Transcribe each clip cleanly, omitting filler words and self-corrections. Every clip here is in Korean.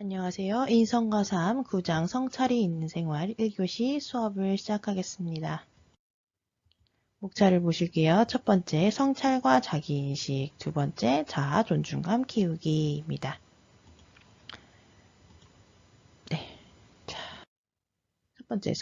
안녕하세요. 인성과 삶 9장 성찰이 있는 생활 1교시 수업을 시작하겠습니다. 목차를 보실게요. 첫 번째, 성찰과 자기인식. 두 번째, 자아 존중감 키우기입니다. 네. 첫 번째,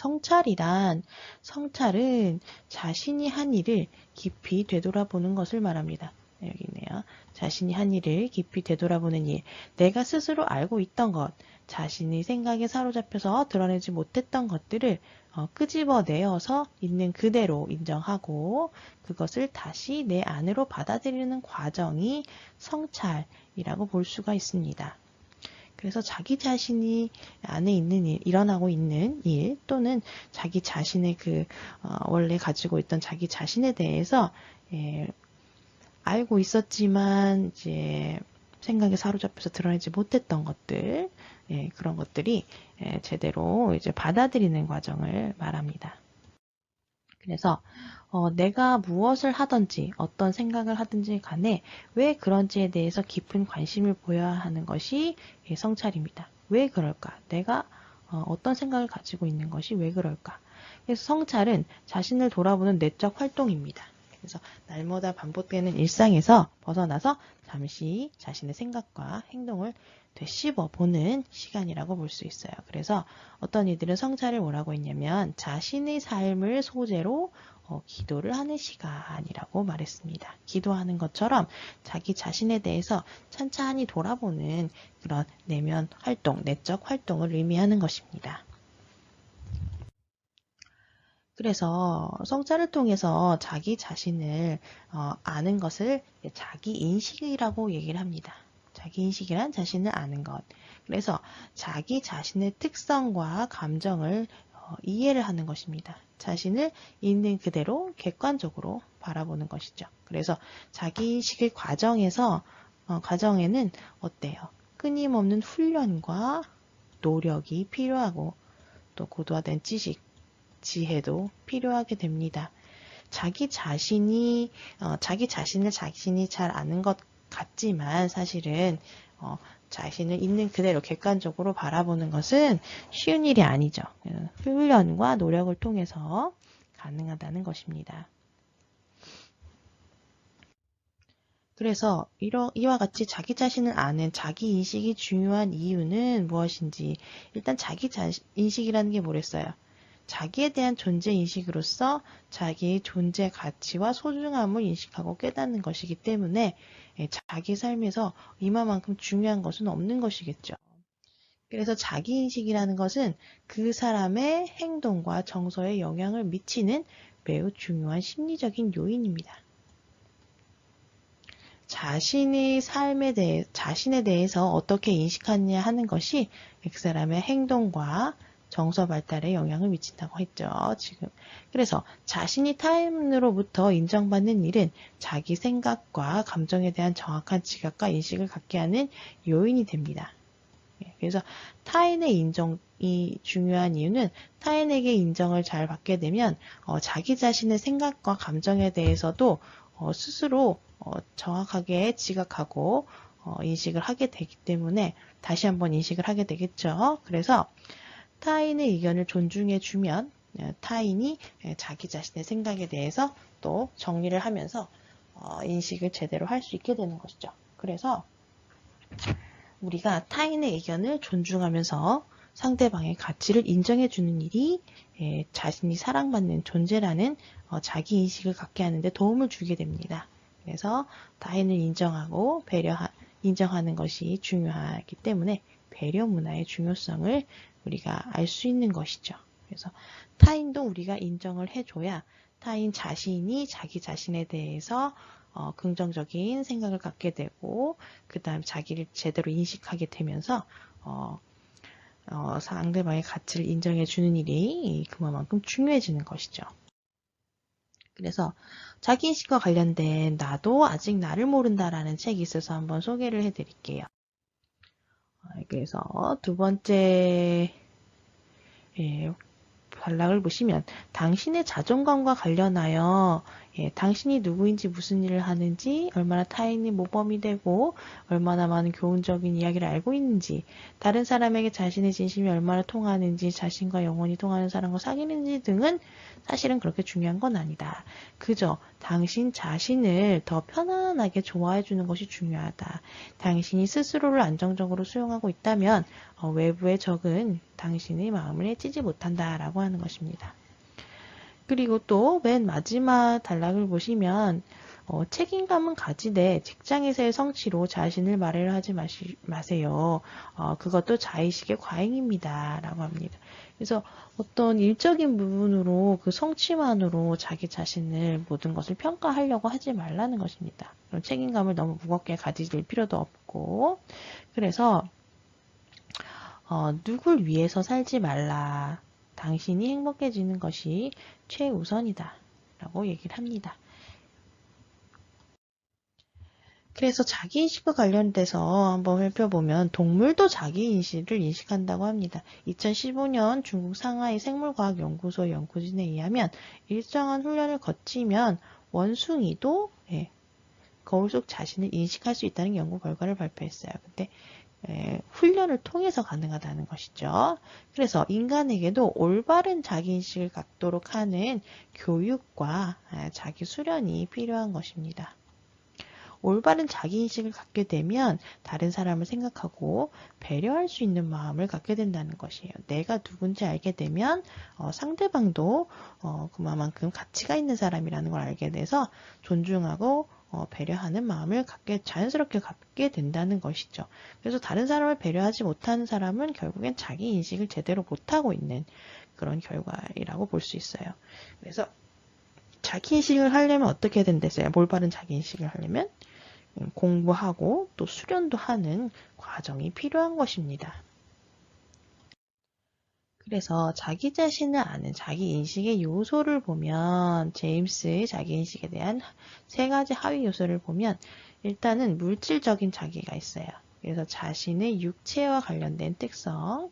성찰은 자신이 한 일을 깊이 되돌아보는 것을 말합니다. 여기 있네요. 자신이 한 일을 깊이 되돌아보는 일, 내가 스스로 알고 있던 것, 자신의 생각에 사로잡혀서 드러내지 못했던 것들을 끄집어내어서 있는 그대로 인정하고 그것을 다시 내 안으로 받아들이는 과정이 성찰이라고 볼 수가 있습니다. 그래서 자기 자신이 안에 있는 일, 일어나고 있는 일, 또는 자기 자신의 원래 가지고 있던 자기 자신에 대해서, 알고 있었지만, 이제, 생각에 사로잡혀서 드러내지 못했던 것들, 그런 것들이, 제대로 이제 받아들이는 과정을 말합니다. 그래서 내가 무엇을 하든지 어떤 생각을 하든지 간에 왜 그런지에 대해서 깊은 관심을 보여야 하는 것이 성찰입니다. 왜 그럴까? 내가 어떤 생각을 가지고 있는 것이 왜 그럴까? 그래서 성찰은 자신을 돌아보는 내적 활동입니다. 그래서 날마다 반복되는 일상에서 벗어나서 잠시 자신의 생각과 행동을 되씹어 보는 시간이라고 볼 수 있어요. 그래서 어떤 이들은 성찰을 뭐라고 했냐면 자신의 삶을 소재로 기도를 하는 시간이라고 말했습니다. 기도하는 것처럼 자기 자신에 대해서 찬찬히 돌아보는 그런 내면 활동, 내적 활동을 의미하는 것입니다. 그래서 성찰을 통해서 자기 자신을 아는 것을 자기 인식이라고 얘기를 합니다. 자기 인식이란 자신을 아는 것. 그래서 자기 자신의 특성과 감정을 이해를 하는 것입니다. 자신을 있는 그대로 객관적으로 바라보는 것이죠. 그래서 자기 인식의 과정에는 어때요? 끊임없는 훈련과 노력이 필요하고 또 고도화된 지식, 지혜도 필요하게 됩니다. 자기 자신을 자신이 잘 아는 것 같지만 사실은 자신을 있는 그대로 객관적으로 바라보는 것은 쉬운 일이 아니죠. 훈련과 노력을 통해서 가능하다는 것입니다. 그래서 이와 같이 자기 자신을 아는 자기 인식이 중요한 이유는 무엇인지 일단 자기 인식이라는 게 뭐랬어요? 자기에 대한 존재 인식으로서 자기의 존재 가치와 소중함을 인식하고 깨닫는 것이기 때문에 자기 삶에서 이만큼 중요한 것은 없는 것이겠죠. 그래서 자기 인식이라는 것은 그 사람의 행동과 정서에 영향을 미치는 매우 중요한 심리적인 요인입니다. 자신에 대해서 어떻게 인식하느냐 하는 것이 그 사람의 행동과 정서 발달에 영향을 미친다고 했죠, 지금. 그래서 자신이 타인으로부터 인정받는 일은 자기 생각과 감정에 대한 정확한 지각과 인식을 갖게 하는 요인이 됩니다. 그래서 타인의 인정이 중요한 이유는 타인에게 인정을 잘 받게 되면 자기 자신의 생각과 감정에 대해서도 스스로 정확하게 지각하고 인식을 하게 되기 때문에 다시 한번 인식을 하게 되겠죠. 그래서 타인의 의견을 존중해 주면 타인이 자기 자신의 생각에 대해서 또 정리를 하면서 인식을 제대로 할 수 있게 되는 것이죠. 그래서 우리가 타인의 의견을 존중하면서 상대방의 가치를 인정해주는 일이 자신이 사랑받는 존재라는 자기 인식을 갖게 하는데 도움을 주게 됩니다. 그래서 타인을 인정하고 인정하는 것이 중요하기 때문에 배려 문화의 중요성을 우리가 알 수 있는 것이죠. 그래서 타인도 우리가 인정을 해줘야 타인 자신이 자기 자신에 대해서 긍정적인 생각을 갖게 되고 그 다음 자기를 제대로 인식하게 되면서 상대방의 가치를 인정해 주는 일이 그만큼 중요해지는 것이죠. 그래서 자기인식과 관련된 나도 아직 나를 모른다라는 책이 있어서 한번 소개를 해드릴게요. 그래서 두 번째 단락을 보시면 당신의 자존감과 관련하여 당신이 누구인지 무슨 일을 하는지 얼마나 타인이 모범이 되고 얼마나 많은 교훈적인 이야기를 알고 있는지 다른 사람에게 자신의 진심이 얼마나 통하는지 자신과 영원히 통하는 사람과 사귀는지 등은 사실은 그렇게 중요한 건 아니다. 그저 당신 자신을 더 편안하게 좋아해 주는 것이 중요하다. 당신이 스스로를 안정적으로 수용하고 있다면 외부의 적은 당신의 마음을 해치지 못한다라고 하는 것입니다. 그리고 또 맨 마지막 단락을 보시면 책임감은 가지되 직장에서의 성취로 자신을 말해하지 마세요. 그것도 자의식의 과잉입니다. 라고 합니다. 그래서 어떤 일적인 부분으로 그 성취만으로 자기 자신을 모든 것을 평가하려고 하지 말라는 것입니다. 그런 책임감을 너무 무겁게 가질 필요도 없고 그래서 누굴 위해서 살지 말라. 당신이 행복해지는 것이 최우선이다. 라고 얘기를 합니다. 그래서 자기인식과 관련돼서 한번 살펴보면 동물도 자기인식을 인식한다고 합니다. 2015년 중국 상하이 생물과학연구소 연구진에 의하면 일정한 훈련을 거치면 원숭이도 거울 속 자신을 인식할 수 있다는 연구 결과를 발표했어요. 근데 훈련을 통해서 가능하다는 것이죠. 그래서 인간에게도 올바른 자기인식을 갖도록 하는 교육과 자기 수련이 필요한 것입니다. 올바른 자기인식을 갖게 되면 다른 사람을 생각하고 배려할 수 있는 마음을 갖게 된다는 것이에요. 내가 누군지 알게 되면 상대방도 그만큼 가치가 있는 사람이라는 걸 알게 돼서 존중하고 배려하는 마음을 자연스럽게 갖게 된다는 것이죠. 그래서 다른 사람을 배려하지 못하는 사람은 결국엔 자기인식을 제대로 못하고 있는 그런 결과이라고 볼 수 있어요. 그래서 자기인식을 하려면 어떻게 된댔어요? 올바른 자기인식을 하려면 공부하고 또 수련도 하는 과정이 필요한 것입니다. 그래서 자기 자신을 아는 자기인식의 요소를 보면 제임스의 자기인식에 대한 3가지 하위 요소를 보면 일단은 물질적인 자기가 있어요. 그래서 자신의 육체와 관련된 특성,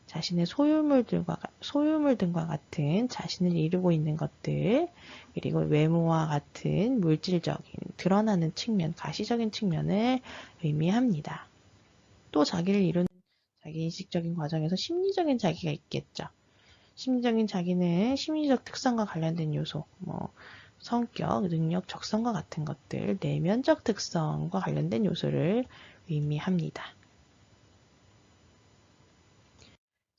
자신의 소유물 등과 같은 자신을 이루고 있는 것들, 그리고 외모와 같은 물질적인 드러나는 측면, 가시적인 측면을 의미합니다. 또 자기를 이루는 자기인식적인 과정에서 심리적인 자기가 있겠죠. 심리적인 자기는 심리적 특성과 관련된 요소, 성격, 능력, 적성과 같은 것들, 내면적 특성과 관련된 요소를 의미합니다.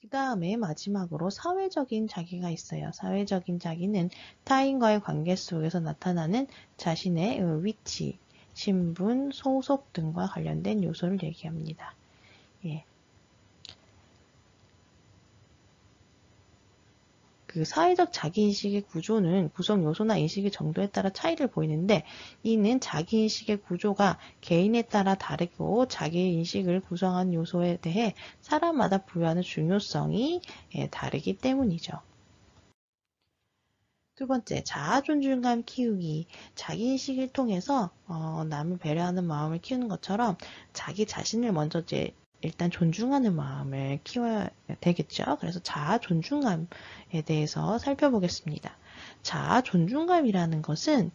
그 다음에 마지막으로 사회적인 자기가 있어요. 사회적인 자기는 타인과의 관계 속에서 나타나는 자신의 위치, 신분, 소속 등과 관련된 요소를 얘기합니다. 그 사회적 자기인식의 구조는 구성 요소나 인식의 정도에 따라 차이를 보이는데 이는 자기인식의 구조가 개인에 따라 다르고 자기인식을 구성하는 요소에 대해 사람마다 부여하는 중요성이 다르기 때문이죠. 두 번째, 자아 존중감 키우기. 자기인식을 통해서 남을 배려하는 마음을 키우는 것처럼 자기 자신을 먼저 일단 존중하는 마음을 키워야 되겠죠. 그래서 자아 존중감에 대해서 살펴보겠습니다. 자아 존중감이라는 것은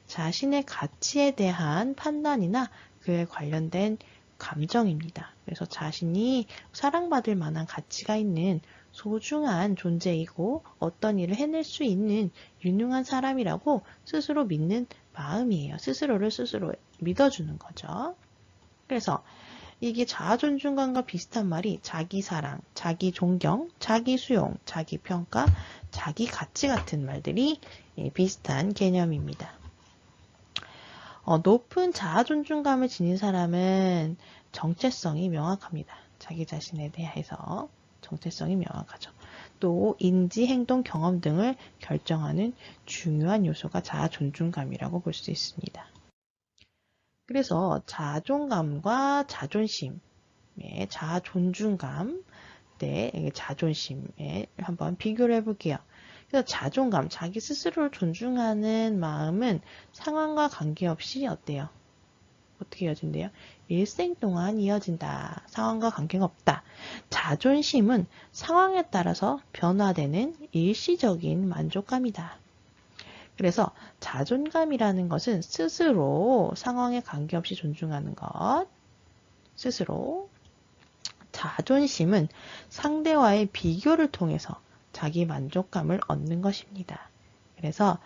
자신의 가치에 대한 판단이나 그에 관련된 감정입니다. 그래서 자신이 사랑받을 만한 가치가 있는 소중한 존재이고 어떤 일을 해낼 수 있는 유능한 사람이라고 스스로 믿는 마음이에요. 스스로를 스스로 믿어주는 거죠. 그래서 이게 자아 존중감과 비슷한 말이 자기 사랑, 자기 존경, 자기 수용, 자기 평가, 자기 가치 같은 말들이 비슷한 개념입니다. 높은 자아 존중감을 지닌 사람은 정체성이 명확합니다. 자기 자신에 대해서 정체성이 명확하죠. 또 인지, 행동, 경험 등을 결정하는 중요한 요소가 자아 존중감이라고 볼 수 있습니다. 그래서 자존감과 자존심, 자아 존중감, 자존심에 한번 비교를 해볼게요. 그래서 자존감, 자기 스스로를 존중하는 마음은 상황과 관계없이 어때요? 어떻게 이어진대요? 일생 동안 이어진다. 상황과 관계가 없다. 자존심은 상황에 따라서 변화되는 일시적인 만족감이다. 그래서 자존감이라는 것은 스스로 상황에 관계없이 존중하는 것. 스스로. 자존심은 상대와의 비교를 통해서 자기 만족감을 얻는 것입니다. 그래서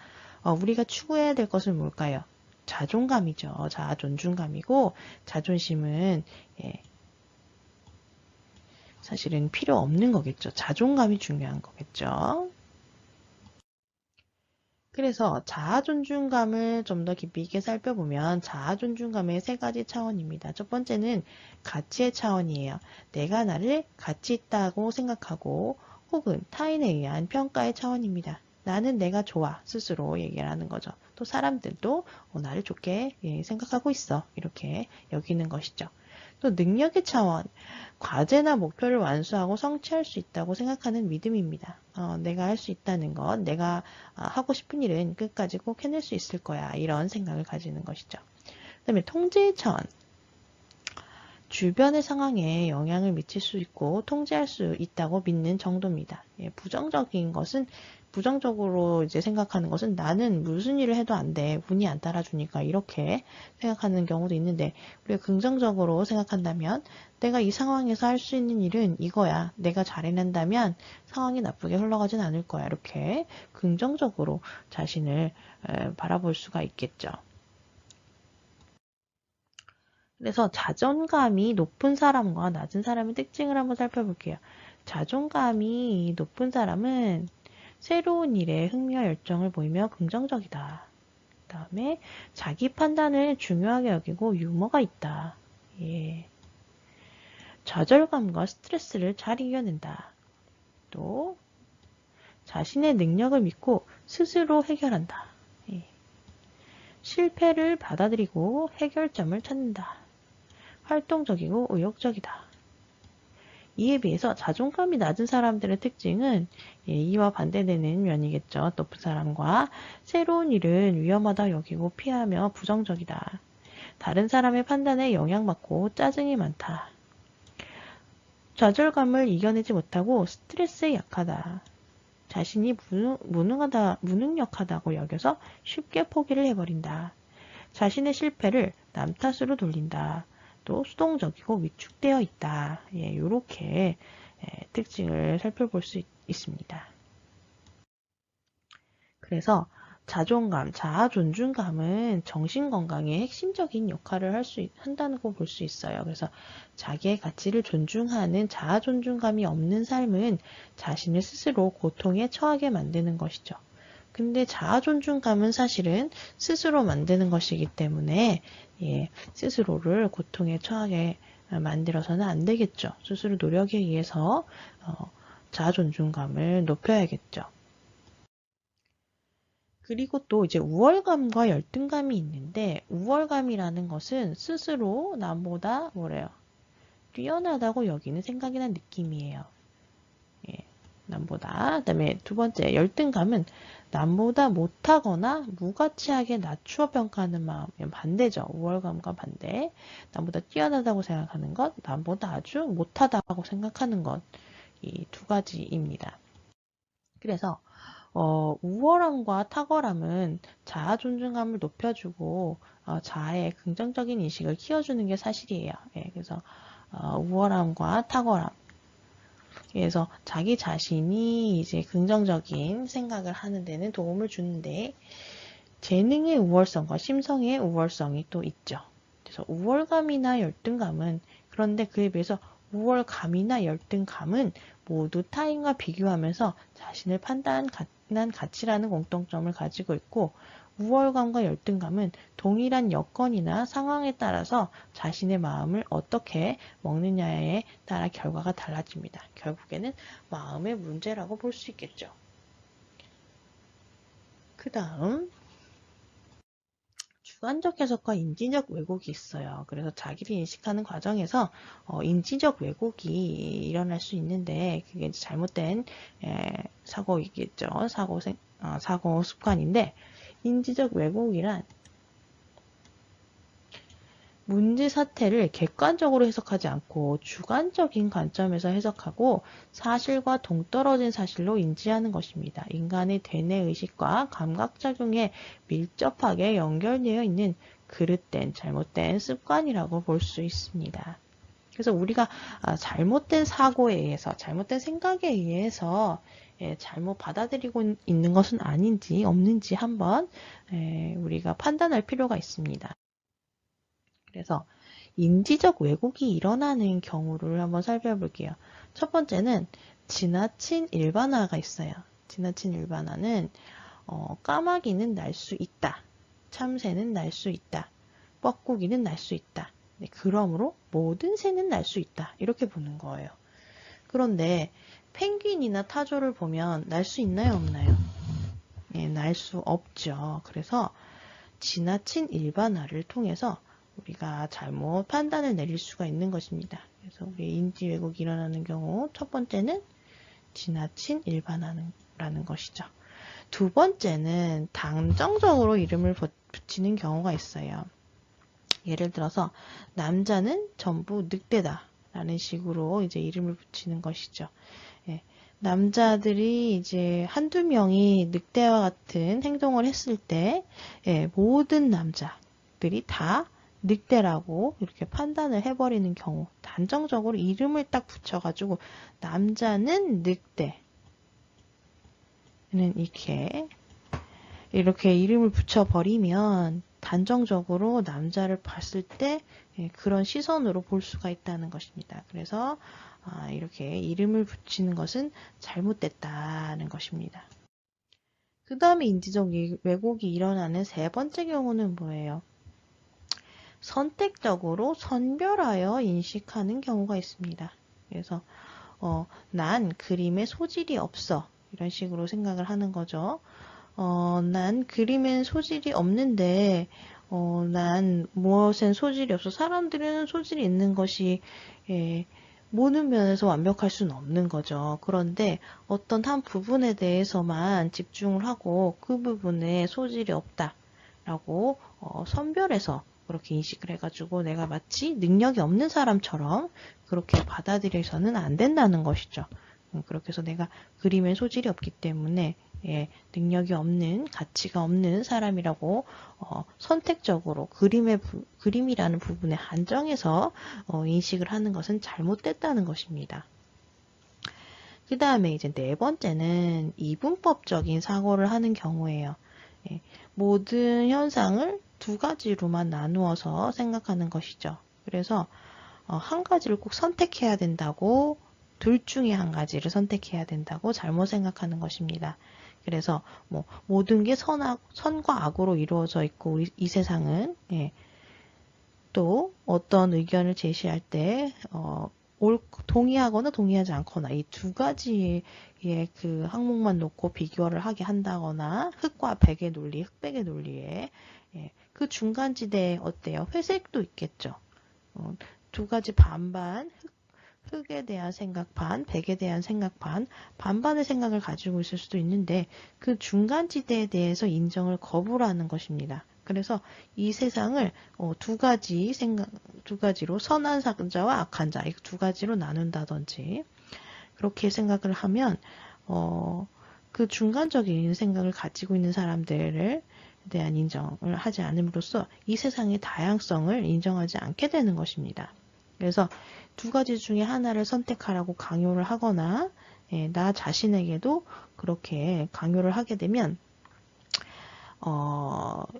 우리가 추구해야 될 것은 뭘까요? 자존감이죠. 존중감이고 자존심은 사실은 필요 없는 거겠죠. 자존감이 중요한 거겠죠. 그래서 자아 존중감을 좀 더 깊이 있게 살펴보면 자아 존중감의 세 가지 차원입니다. 첫 번째는 가치의 차원이에요. 내가 나를 가치 있다고 생각하고 혹은 타인에 의한 평가의 차원입니다. 나는 내가 좋아 스스로 얘기를 하는 거죠. 또 사람들도 나를 좋게 생각하고 있어 이렇게 여기는 것이죠. 또 능력의 차원, 과제나 목표를 완수하고 성취할 수 있다고 생각하는 믿음입니다. 내가 할 수 있다는 것, 내가 하고 싶은 일은 끝까지 꼭 해낼 수 있을 거야. 이런 생각을 가지는 것이죠. 그 다음에 통제의 차원, 주변의 상황에 영향을 미칠 수 있고 통제할 수 있다고 믿는 정도입니다. 부정적인 것은 부정적으로 이제 생각하는 것은 나는 무슨 일을 해도 안 돼. 운이 안 따라주니까 이렇게 생각하는 경우도 있는데 우리가 긍정적으로 생각한다면 내가 이 상황에서 할 수 있는 일은 이거야. 내가 잘 해낸다면 상황이 나쁘게 흘러가진 않을 거야. 이렇게 긍정적으로 자신을 바라볼 수가 있겠죠. 그래서 자존감이 높은 사람과 낮은 사람의 특징을 한번 살펴볼게요. 자존감이 높은 사람은 새로운 일에 흥미와 열정을 보이며 긍정적이다. 그 다음에 자기 판단을 중요하게 여기고 유머가 있다. 예. 좌절감과 스트레스를 잘 이겨낸다. 또 자신의 능력을 믿고 스스로 해결한다. 예. 실패를 받아들이고 해결점을 찾는다. 활동적이고 의욕적이다. 이에 비해서 자존감이 낮은 사람들의 특징은 이와 반대되는 면이겠죠. 높은 사람과 새로운 일은 위험하다 여기고 피하며 부정적이다. 다른 사람의 판단에 영향받고 짜증이 많다. 좌절감을 이겨내지 못하고 스트레스에 약하다. 자신이 무능력하다고 여겨서 쉽게 포기를 해버린다. 자신의 실패를 남 탓으로 돌린다. 또 수동적이고 위축되어 있다. 이렇게 특징을 살펴볼 수 있습니다. 그래서 자존감, 자아 존중감은 정신 건강에 핵심적인 역할을 한다고 볼 수 있어요. 그래서 자기의 가치를 존중하는 자아 존중감이 없는 삶은 자신을 스스로 고통에 처하게 만드는 것이죠. 근데 자아 존중감은 사실은 스스로 만드는 것이기 때문에 스스로를 고통에 처하게 만들어서는 안 되겠죠. 스스로 노력에 의해서 자아 존중감을 높여야겠죠. 그리고 또 이제 우월감과 열등감이 있는데 우월감이라는 것은 스스로 남보다 뛰어나다고 여기는 생각이나 느낌이에요. 남보다. 그다음에 두 번째 열등감은 남보다 못하거나 무가치하게 낮추어 평가하는 마음. 반대죠. 우월감과 반대. 남보다 뛰어나다고 생각하는 것, 남보다 아주 못하다고 생각하는 것. 이 두 가지입니다. 그래서 우월함과 탁월함은 자아 존중감을 높여주고 자아의 긍정적인 인식을 키워주는 게 사실이에요. 그래서 우월함과 탁월함. 그래서 자기 자신이 이제 긍정적인 생각을 하는 데는 도움을 주는데 재능의 우월성과 심성의 우월성이 또 있죠. 그래서 우월감이나 열등감은 그런데 그에 비해서 우월감이나 열등감은 모두 타인과 비교하면서 자신을 판단한 가치라는 공통점을 가지고 있고 우월감과 열등감은 동일한 여건이나 상황에 따라서 자신의 마음을 어떻게 먹느냐에 따라 결과가 달라집니다. 결국에는 마음의 문제라고 볼 수 있겠죠. 그 다음 주관적 해석과 인지적 왜곡이 있어요. 그래서 자기를 인식하는 과정에서 인지적 왜곡이 일어날 수 있는데 그게 잘못된 사고이겠죠. 사고 습관인데 인지적 왜곡이란 문제 사태를 객관적으로 해석하지 않고 주관적인 관점에서 해석하고 사실과 동떨어진 사실로 인지하는 것입니다. 인간의 대뇌 의식과 감각작용에 밀접하게 연결되어 있는 그릇된 잘못된 습관이라고 볼 수 있습니다. 그래서 우리가 잘못된 사고에 의해서 잘못된 생각에 의해서 잘못 받아들이고 있는 것은 아닌지 없는지 한번 우리가 판단할 필요가 있습니다. 그래서 인지적 왜곡이 일어나는 경우를 한번 살펴볼게요. 첫 번째는 지나친 일반화가 있어요. 지나친 일반화는 까마귀는 날 수 있다. 참새는 날 수 있다. 뻐꾸기는 날 수 있다. 네, 그러므로 모든 새는 날 수 있다. 이렇게 보는 거예요. 그런데 펭귄이나 타조를 보면 날 수 있나요? 없나요? 네, 날 수 없죠. 그래서 지나친 일반화를 통해서 우리가 잘못 판단을 내릴 수가 있는 것입니다. 그래서 우리 인지 왜곡이 일어나는 경우 첫 번째는 지나친 일반화라는 것이죠. 두 번째는 단정적으로 이름을 붙이는 경우가 있어요. 예를 들어서 남자는 전부 늑대다 라는 식으로 이제 이름을 붙이는 것이죠. 예, 남자들이 이제 한두 명이 늑대와 같은 행동을 했을 때 모든 남자들이 다 늑대라고 이렇게 판단을 해버리는 경우, 단정적으로 이름을 딱 붙여가지고 남자는 늑대는 이렇게 이름을 붙여버리면 단정적으로 남자를 봤을 때 그런 시선으로 볼 수가 있다는 것입니다. 그래서 이렇게 이름을 붙이는 것은 잘못됐다는 것입니다. 그 다음에 인지적 왜곡이 일어나는 세 번째 경우는 뭐예요? 선택적으로 선별하여 인식하는 경우가 있습니다. 그래서 난 그림에 소질이 없어 이런 식으로 생각을 하는 거죠. 난 그림엔 소질이 없는데 난 무엇엔 소질이 없어. 사람들은 소질이 있는 것이 모든 면에서 완벽할 수는 없는 거죠. 그런데 어떤 한 부분에 대해서만 집중을 하고 그 부분에 소질이 없다라고 선별해서 그렇게 인식을 해가지고 내가 마치 능력이 없는 사람처럼 그렇게 받아들여서는 안 된다는 것이죠. 그렇게 해서 내가 그림에 소질이 없기 때문에 능력이 없는, 가치가 없는 사람이라고 선택적으로 그림이라는 부분에 한정해서 인식을 하는 것은 잘못됐다는 것입니다. 그 다음에 이제 네 번째는 이분법적인 사고를 하는 경우예요. 모든 현상을 두 가지로만 나누어서 생각하는 것이죠. 그래서 한 가지를 꼭 선택해야 된다고, 둘 중에 한 가지를 선택해야 된다고 잘못 생각하는 것입니다. 그래서 모든 게 선과 악으로 이루어져 있고 이 세상은 또 어떤 의견을 제시할 때 동의하거나 동의하지 않거나 이 두 가지의 그 항목만 놓고 비교를 하게 한다거나 흑과 백의 논리, 흑백의 논리에 그 중간지대에 어때요? 회색도 있겠죠. 두 가지 반반, 흑에 대한 생각 반, 백에 대한 생각 반, 반반의 생각을 가지고 있을 수도 있는데 그 중간지대에 대해서 인정을 거부를 하는 것입니다. 그래서 이 세상을 두 가지로 선한 자와 악한 자, 이 두 가지로 나눈다든지 그렇게 생각을 하면 그 중간적인 생각을 가지고 있는 사람들을 대한 인정을 하지 않음으로써 이 세상의 다양성을 인정하지 않게 되는 것입니다. 그래서 두 가지 중에 하나를 선택하라고 강요를 하거나 나 자신에게도 그렇게 강요를 하게 되면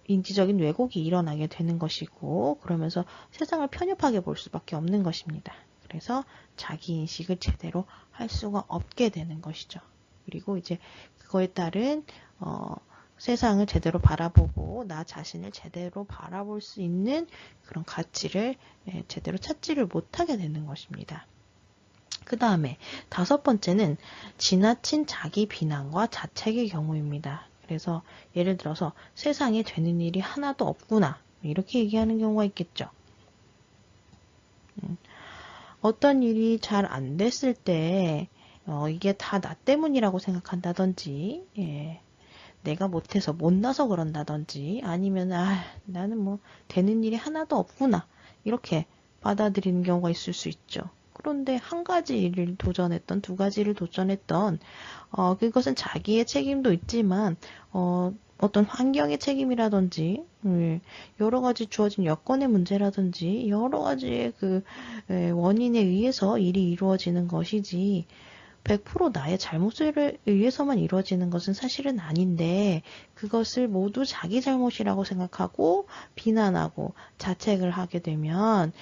인지적인 왜곡이 일어나게 되는 것이고 그러면서 세상을 편협하게 볼 수밖에 없는 것입니다. 그래서 자기 인식을 제대로 할 수가 없게 되는 것이죠. 그리고 이제 그거에 따른 세상을 제대로 바라보고 나 자신을 제대로 바라볼 수 있는 그런 가치를 제대로 찾지를 못하게 되는 것입니다. 그 다음에 다섯 번째는 지나친 자기 비난과 자책의 경우입니다. 그래서 예를 들어서 세상에 되는 일이 하나도 없구나 이렇게 얘기하는 경우가 있겠죠. 어떤 일이 잘 안 됐을 때 이게 다 나 때문이라고 생각한다든지 내가 못해서 못나서 그런다든지 아니면 나는 뭐 되는 일이 하나도 없구나 이렇게 받아들이는 경우가 있을 수 있죠. 그런데 한 가지를 도전했던, 두 가지를 도전했던, 그것은 자기의 책임도 있지만, 어떤 환경의 책임이라든지, 여러 가지 주어진 여건의 문제라든지, 여러 가지의 원인에 의해서 일이 이루어지는 것이지, 100% 나의 잘못을 의해서만 이루어지는 것은 사실은 아닌데, 그것을 모두 자기 잘못이라고 생각하고, 비난하고, 자책을 하게 되면,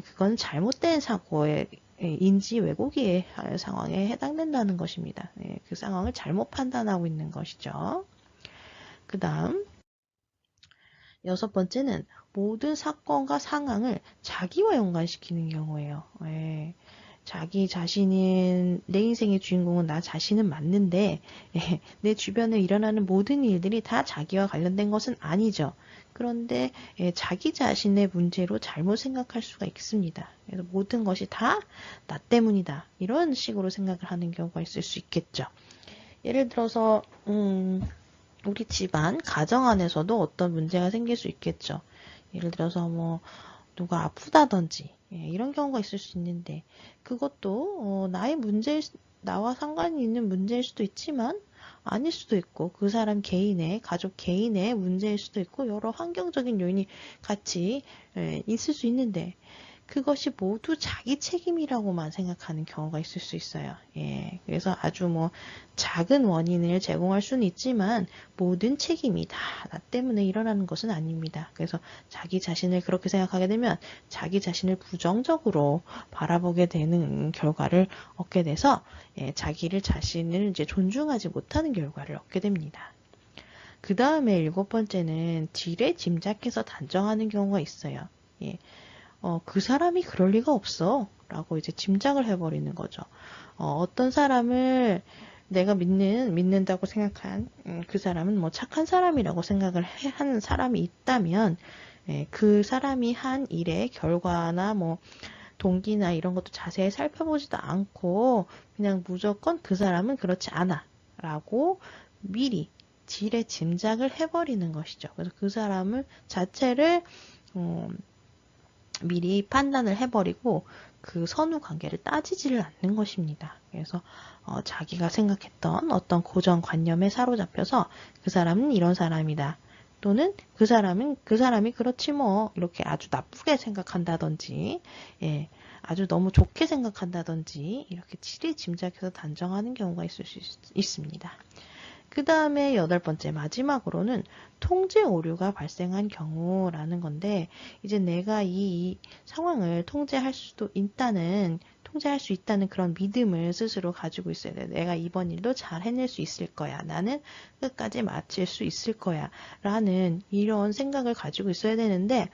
그건 잘못된 사고의 인지 왜곡의 상황에 해당된다는 것입니다. 그 상황을 잘못 판단하고 있는 것이죠. 그 다음, 여섯 번째는 모든 사건과 상황을 자기와 연관시키는 경우예요. 자기 자신은, 내 인생의 주인공은 나 자신은 맞는데, 내 주변에 일어나는 모든 일들이 다 자기와 관련된 것은 아니죠. 그런데 자기 자신의 문제로 잘못 생각할 수가 있습니다. 그래서 모든 것이 다 나 때문이다. 이런 식으로 생각을 하는 경우가 있을 수 있겠죠. 예를 들어서 우리 집안, 가정 안에서도 어떤 문제가 생길 수 있겠죠. 예를 들어서 뭐 누가 아프다든지 이런 경우가 있을 수 있는데 그것도 나의 문제, 나와 상관이 있는 문제일 수도 있지만 아닐 수도 있고 그 사람 개인의, 가족 개인의 문제일 수도 있고 여러 환경적인 요인이 같이 있을 수 있는데 그것이 모두 자기 책임이라고만 생각하는 경우가 있을 수 있어요. 그래서 아주 뭐 작은 원인을 제공할 수는 있지만 모든 책임이 다 나 때문에 일어나는 것은 아닙니다. 그래서 자기 자신을 그렇게 생각하게 되면 자기 자신을 부정적으로 바라보게 되는 결과를 얻게 돼서 자기를 자신을 이제 존중하지 못하는 결과를 얻게 됩니다. 그 다음에 일곱 번째는 지레 짐작해서 단정하는 경우가 있어요. 그 사람이 그럴 리가 없어 라고 이제 짐작을 해버리는 거죠. 어떤 사람을 내가 믿는다고 생각한 그 사람은 뭐 착한 사람이라고 생각을 하는 사람이 있다면 그 사람이 한 일의 결과나 뭐 동기나 이런 것도 자세히 살펴보지도 않고 그냥 무조건 그 사람은 그렇지 않아 라고 미리 지레 짐작을 해버리는 것이죠. 그래서 그 사람을 자체를 미리 판단을 해버리고 그 선후 관계를 따지지를 않는 것입니다. 그래서 자기가 생각했던 어떤 고정관념에 사로잡혀서 그 사람은 이런 사람이다. 또는 그 사람이 그렇지 뭐 이렇게 아주 나쁘게 생각한다든지 아주 너무 좋게 생각한다든지 이렇게 지레 짐작해서 단정하는 경우가 있을 수 있습니다. 그 다음에 여덟 번째 마지막으로는 통제 오류가 발생한 경우라는 건데 이제 내가 이 상황을 통제할 수 있다는 그런 믿음을 스스로 가지고 있어야 돼. 내가 이번 일도 잘 해낼 수 있을 거야. 나는 끝까지 마칠 수 있을 거야. 라는 이런 생각을 가지고 있어야 되는데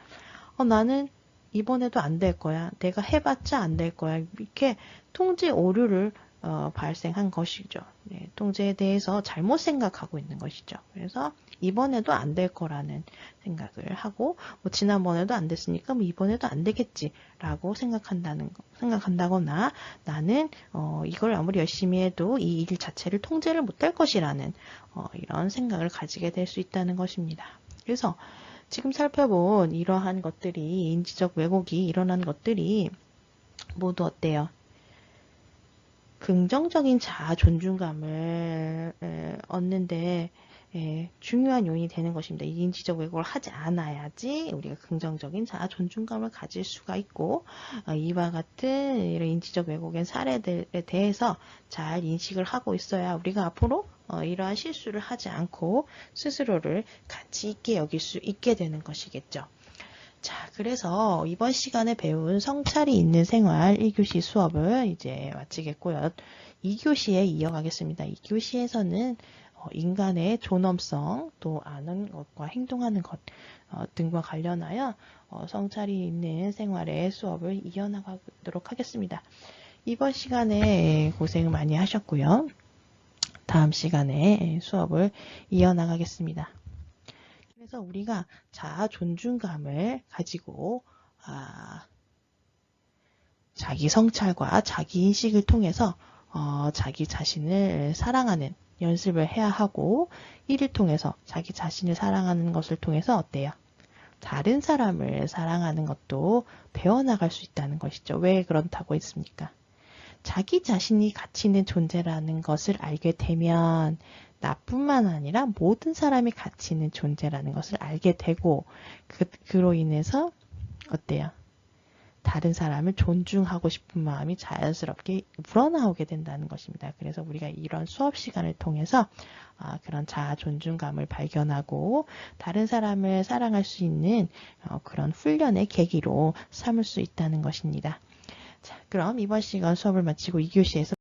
나는 이번에도 안 될 거야. 내가 해봤자 안 될 거야. 이렇게 통제 오류를 발생한 것이죠. 통제에 대해서 잘못 생각하고 있는 것이죠. 그래서 이번에도 안 될 거라는 생각을 하고 뭐 지난번에도 안 됐으니까 뭐 이번에도 안 되겠지라고 생각한다거나 나는 이걸 아무리 열심히 해도 이 일 자체를 통제를 못할 것이라는 이런 생각을 가지게 될 수 있다는 것입니다. 그래서 지금 살펴본 이러한 것들이 인지적 왜곡이 일어난 것들이 모두 어때요? 긍정적인 자아 존중감을 얻는데 중요한 요인이 되는 것입니다. 인지적 왜곡을 하지 않아야지 우리가 긍정적인 자아 존중감을 가질 수가 있고 이와 같은 이런 인지적 왜곡의 사례들에 대해서 잘 인식을 하고 있어야 우리가 앞으로 이러한 실수를 하지 않고 스스로를 가치 있게 여길 수 있게 되는 것이겠죠. 자, 그래서 이번 시간에 배운 성찰이 있는 생활 1교시 수업을 이제 마치겠고요. 2교시에 이어가겠습니다. 2교시에서는 인간의 존엄성, 또 아는 것과 행동하는 것 등과 관련하여 성찰이 있는 생활의 수업을 이어나가도록 하겠습니다. 이번 시간에 고생 많이 하셨고요. 다음 시간에 수업을 이어나가겠습니다. 그래서 우리가 자아 존중감을 가지고 자기 성찰과 자기 인식을 통해서 자기 자신을 사랑하는 연습을 해야 하고 이를 통해서 자기 자신을 사랑하는 것을 통해서 어때요? 다른 사람을 사랑하는 것도 배워나갈 수 있다는 것이죠. 왜 그렇다고 했습니까? 자기 자신이 가치 있는 존재라는 것을 알게 되면 나뿐만 아니라 모든 사람이 가치 있는 존재라는 것을 알게 되고 그로 인해서 어때요? 다른 사람을 존중하고 싶은 마음이 자연스럽게 우러나오게 된다는 것입니다. 그래서 우리가 이런 수업 시간을 통해서 그런 자아 존중감을 발견하고 다른 사람을 사랑할 수 있는 그런 훈련의 계기로 삼을 수 있다는 것입니다. 자, 그럼 이번 시간 수업을 마치고 2교시에서